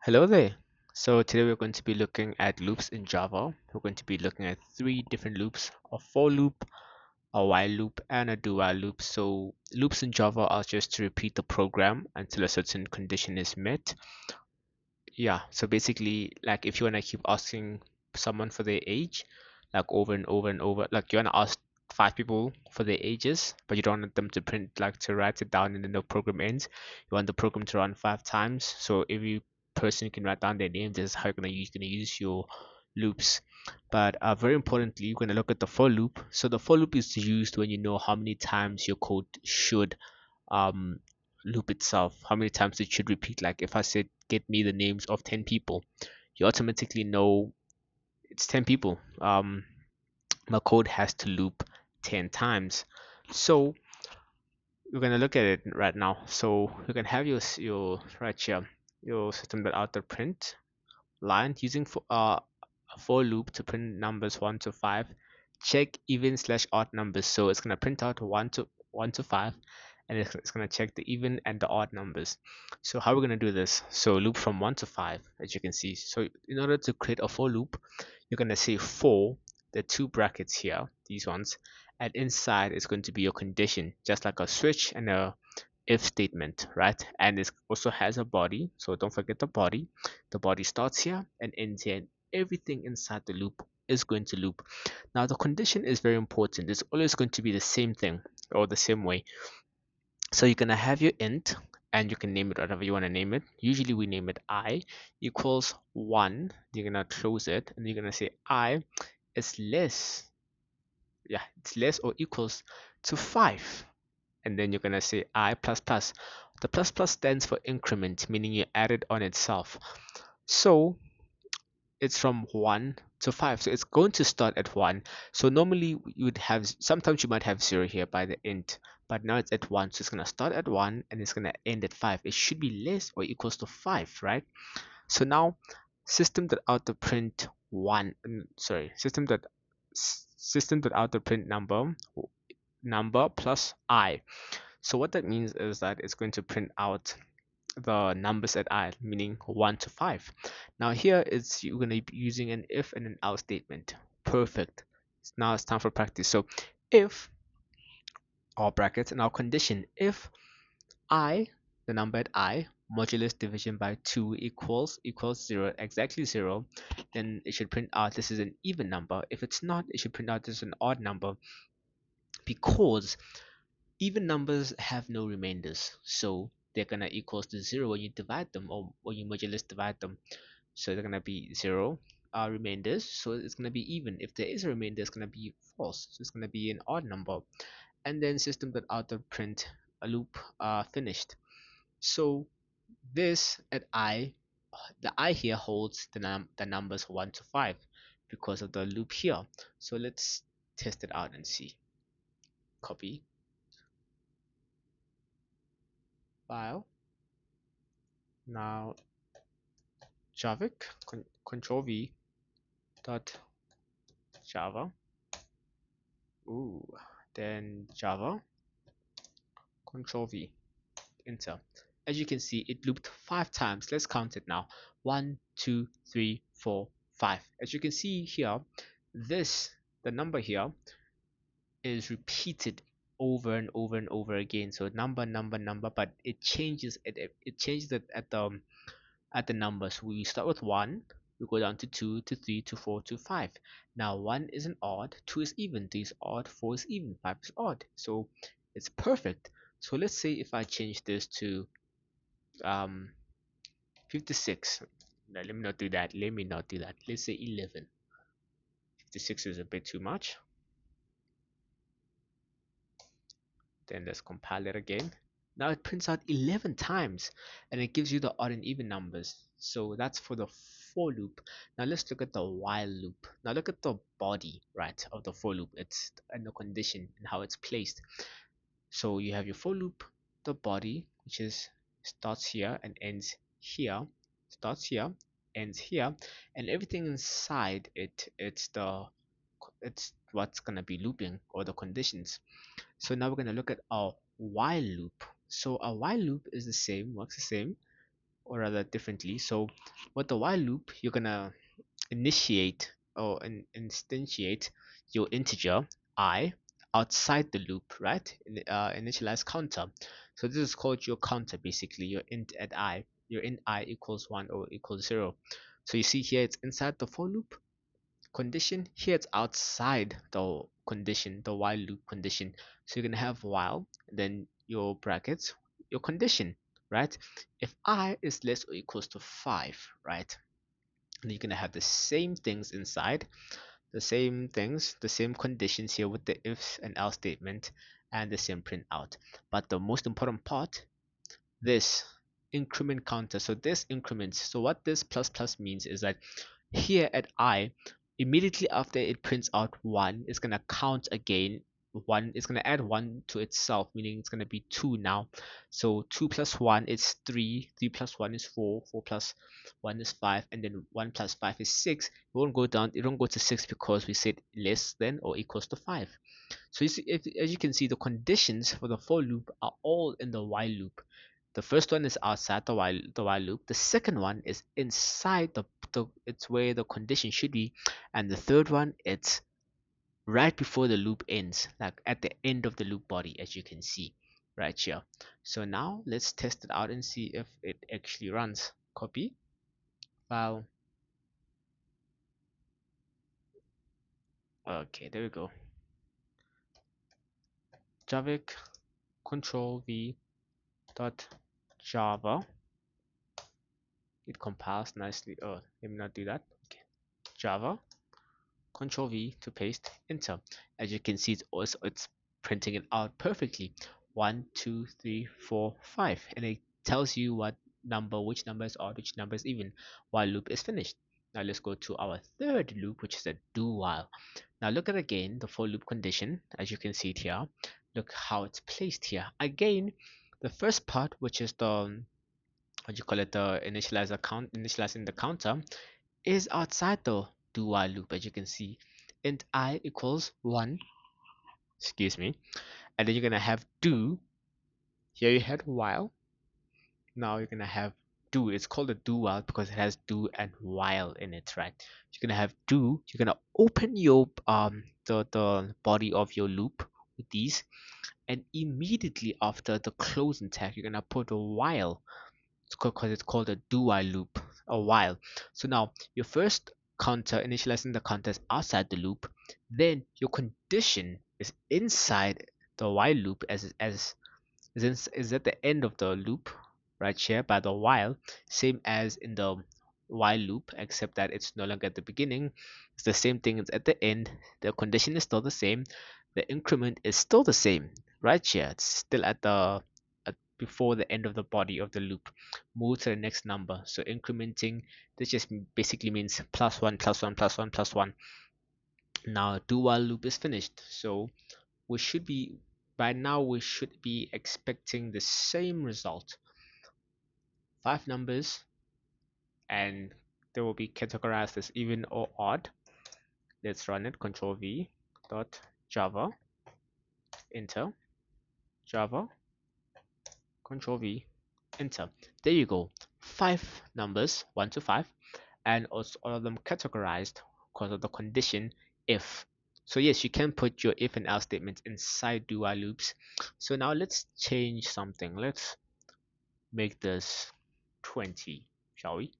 Hello there. So today we're going to be looking at loops in Java. We're going to be looking at three different loops: a for loop, a while loop, and a do while loop. So loops in Java are just to repeat the program until a certain condition is met. Yeah, so basically, like if you want to keep asking someone for their age, like over and over and over, like you want to ask five people for their ages, but you don't want them to print, like to write it down and then the program ends. You want the program to run five times, so every person can write down their name. This is how you're gonna use your loops. But very importantly, you're gonna look at the for loop. So the for loop is used when you know how many times your code should um, loop itself, how many times it should repeat. Like if I said, get me the names of 10 people, you automatically know it's 10 people. My code has to loop 10 times. So we're going to look at it right now. So you can have your right here, your system.out.print line using a for loop to print numbers 1 to 5. Check even slash odd numbers. So it's going to print out 1 to 5, and it's going to check the even and the odd numbers. So how we're going to do this? So loop from 1 to 5, as you can see. So in order to create a for loop, you're going to say for the two brackets here, these ones, and inside is going to be your condition, just like a switch and a if statement, right? And it also has a body, so don't forget the body. The body starts here and ends here, and everything inside the loop is going to loop. Now the condition is very important. It's always going to be the same thing or the same way. So you're gonna have your int, and you can name it whatever you want to name it. Usually we name it I equals 1. You're gonna close it, and you're gonna say I is less, yeah, it's less or equals to 5. And then you're going to say I plus plus. The plus plus stands for increment, meaning you add it on itself. So it's from 1 to 5. So it's going to start at 1. So normally you would have, sometimes you might have 0 here by the int, but now it's at 1. So it's going to start at 1 and it's going to end at 5. It should be less or equals to 5, right? So now system.out.print 1, sorry, system.out.print number plus I. So what that means is that it's going to print out the numbers at I, meaning 1 to 5. Now here it's you're going to be using an if and an else statement. Perfect. Now it's time for practice. So if our brackets and our condition, if I, the number at I, modulus division by 2 equals 0, exactly 0, then it should print out this is an even number. If it's not, it should print out this is an odd number, because even numbers have no remainders, so they're gonna equals to 0 when you divide them, or when you modulus divide them. So they're gonna be 0 remainders, so it's gonna be even. If there is a remainder, it's gonna be false, so it's gonna be an odd number. And then system.out.print a loop finished. So this at I, the I here holds the numbers 1 to 5 because of the loop here. So let's test it out and see. Copy file. Now Javik, control V dot Java. Ooh, then Java, control V, enter. As you can see, it looped 5 times. Let's count it now. 1, 2, 3, 4, 5. As you can see here, the number here is repeated over and over and over again. So number, but it changes it at the numbers. We start with 1, we go down to 2, to 3, to 4, to 5. Now 1 is an odd, 2 is even, 3 is odd, 4 is even, 5 is odd. So it's perfect. So let's say if I change this to um, 56. No, let me not do that. Let me not do that. Let's say 11. 56 is a bit too much. Then let's compile it again. Now it prints out 11 times, and it gives you the odd and even numbers. So that's for the for loop. Now let's look at the while loop. Now look at the body, right, of the for loop. It's and the condition and how it's placed. So you have your for loop, the body, which is starts here and ends here, starts here, ends here, and everything inside it's what's gonna be looping, or the conditions. So now we're going to look at our while loop. So a while loop is the same, works the same, or rather differently. So with the while loop, you're gonna initiate or instantiate your integer I outside the loop, right? Initialize counter. So this is called your counter, basically your int at I. Your int I equals 1 or equals 0. So you see here it's inside the for loop condition. Here it's outside the condition, the while loop condition. So you're gonna have while, then your brackets, your condition, right? If I is less or equals to 5, right? And you're gonna have the same things inside, the same things, the same conditions here with the if and else statement and the same print out. But the most important part, this increment counter. So this increments. So what this plus plus means is that here at I, immediately after it prints out 1, it's going to count again 1. It's going to add 1 to itself, meaning it's going to be 2 now. So 2 plus 1 is 3, 3 plus 1 is 4, 4 plus 1 is 5, and then 1 plus 5 is 6. It won't go down, it won't go to 6 because we said less than or equals to 5. So you see, as you can see, the conditions for the for loop are all in the while loop. The first one is outside the while loop. The second one is inside the it's where the condition should be, and the third one it's right before the loop ends, like at the end of the loop body, as you can see right here. So now let's test it out and see if it actually runs. Copy file. Okay, there we go. Javik control v dot java. It compiles nicely. Oh, let me not do that. Okay, Java Control V to paste, enter. As you can see, it's printing it out perfectly. 1, 2, 3, 4, 5, and it tells you what number, which number is odd, which number is even, while loop is finished. Now let's go to our third loop, which is a do while. Now look at again the for loop condition. As you can see it here, look how it's placed here. Again, the first part, which is the what you call it, the initializing the counter, is outside the do while loop. As you can see, int I equals 1, excuse me, and then you're gonna have do. Here you had while, now you're gonna have do. It's called a do while because it has do and while in it, right? You're gonna have do. You're gonna open your the body of your loop with these, and immediately after the closing tag you're gonna put a while. Because it's called a do while loop, a while. So now your first counter, initializing the counter, is outside the loop, then your condition is inside the while loop, is at the end of the loop right here by the while, same as in the while loop, except that it's no longer at the beginning. It's the same thing, it's at the end. The condition is still the same, the increment is still the same right here. It's still before the end of the body of the loop. Move to the next number. So incrementing, this just basically means plus one plus one plus one plus one. Now do while loop is finished, so we should be by now we should be expecting the same result. 5 numbers, and they will be categorized as even or odd. Let's run it. Control V dot Java, enter. Java, Control V, enter. There you go. 5 numbers, 1 to 5, and also all of them categorized because of the condition if. So yes, you can put your if and else statements inside do while loops. So now let's change something. Let's make this 20, shall we?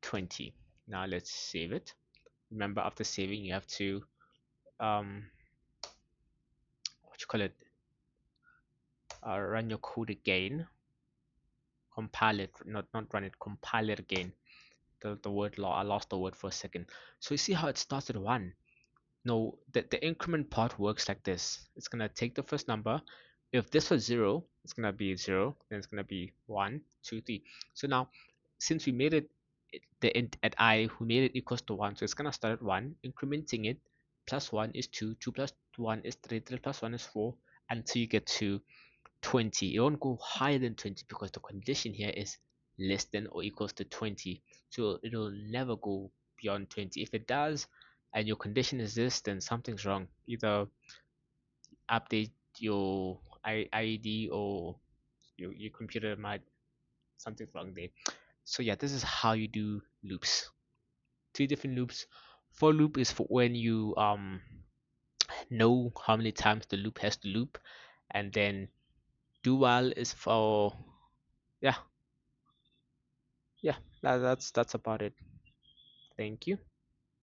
20. Now let's save it. Remember, after saving, you have to what you call it? Run your code again. Compile it, not run it. Compile it again. The word law. I lost the word for a second. So you see how it starts at 1. No, the increment part works like this. It's gonna take the first number. If this was 0, it's gonna be 0. Then it's gonna be 1, 2, 3. So now, since we made it the int at I, we made it equals to 1. So it's gonna start at 1, incrementing it. Plus 1 is 2, 2 plus 1 is 3, 3 plus 1 is 4, until you get to 20. It won't go higher than 20 because the condition here is less than or equals to 20. So it'll never go beyond 20. If it does and your condition is this, then something's wrong. Either update your IED or your computer might, something's wrong there. So yeah, this is how you do loops. Three different loops. For loop is for when you know how many times the loop has to loop, and then do while is for, yeah, yeah, that's about it. Thank you.